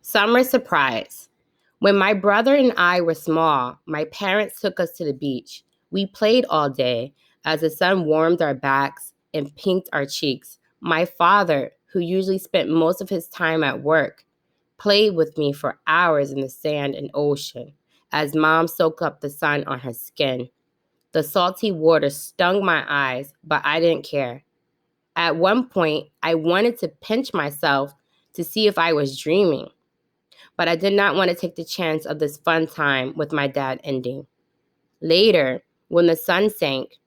Summer surprise. When my brother and I were small, my parents took us to the beach. We played all day as the sun warmed our backs and pinked our cheeks. My father, who usually spent most of his time at work, played with me for hours in the sand and ocean as mom soaked up the sun on her skin. The salty water stung my eyes, but I didn't care. At one point, I wanted to pinch myself to see if I was dreaming, but I did not want to take the chance of this fun time with my dad ending. Later, when the sun sank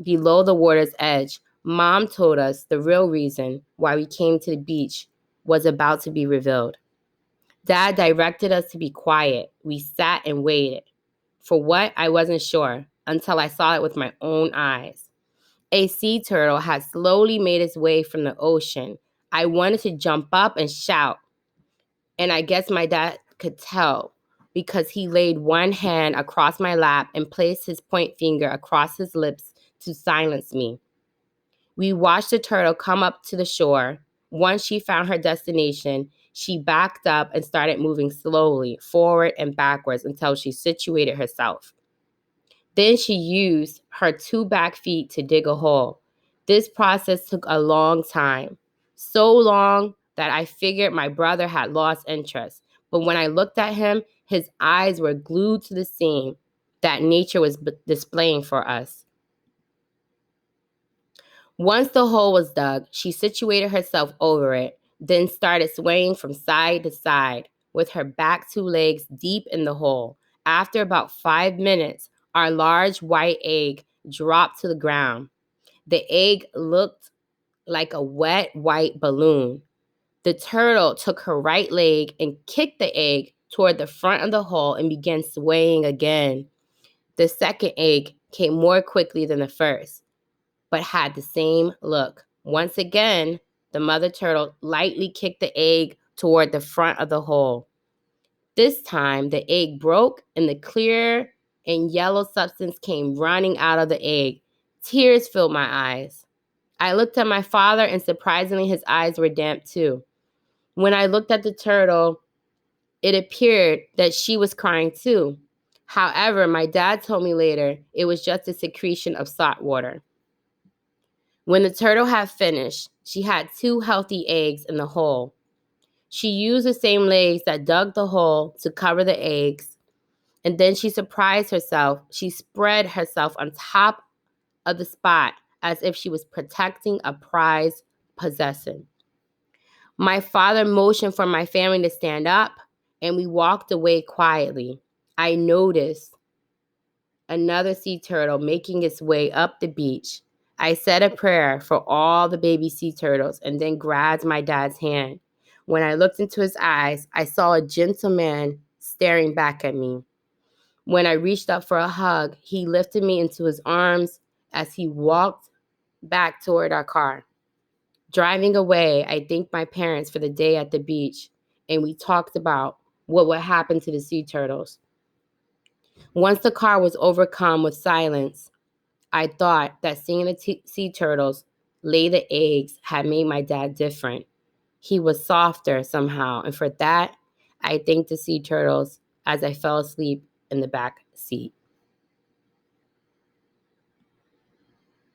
below the water's edge, mom told us the real reason why we came to the beach was about to be revealed. Dad directed us to be quiet. We sat and waited. For what, I wasn't sure until I saw it with my own eyes. A sea turtle had slowly made its way from the ocean. I wanted to jump up and shout, and I guess my dad could tell because he laid one hand across my lap and placed his point finger across his lips to silence me. We watched the turtle come up to the shore. Once she found her destination, she backed up and started moving slowly forward and backwards until she situated herself. Then she used her two back feet to dig a hole. This process took a long time, so long that I figured my brother had lost interest. But when I looked at him, his eyes were glued to the scene that nature was displaying for us. Once the hole was dug, she situated herself over it, then started swaying from side to side with her back two legs deep in the hole. After about 5 minutes, our large white egg dropped to the ground. The egg looked like a wet white balloon. The turtle took her right leg and kicked the egg toward the front of the hole and began swaying again. The second egg came more quickly than the first, but had the same look. Once again, the mother turtle lightly kicked the egg toward the front of the hole. This time, the egg broke and the clear and yellow substance came running out of the egg. Tears filled my eyes. I looked at my father, and surprisingly, his eyes were damp too. When I looked at the turtle, it appeared that she was crying too. However, my dad told me later it was just a secretion of salt water. When the turtle had finished, she had two healthy eggs in the hole. She used the same legs that dug the hole to cover the eggs, and then she surprised herself. She spread herself on top of the spot as if she was protecting a prized possession. My father motioned for my family to stand up, and we walked away quietly. I noticed another sea turtle making its way up the beach. I said a prayer for all the baby sea turtles and then grabbed my dad's hand. When I looked into his eyes, I saw a gentle man staring back at me. When I reached up for a hug, he lifted me into his arms as he walked back toward our car. Driving away, I thanked my parents for the day at the beach, and we talked about what would happen to the sea turtles. Once the car was overcome with silence, I thought that seeing the sea turtles lay the eggs had made my dad different. He was softer somehow, and for that, I thanked the sea turtles as I fell asleep in the back seat.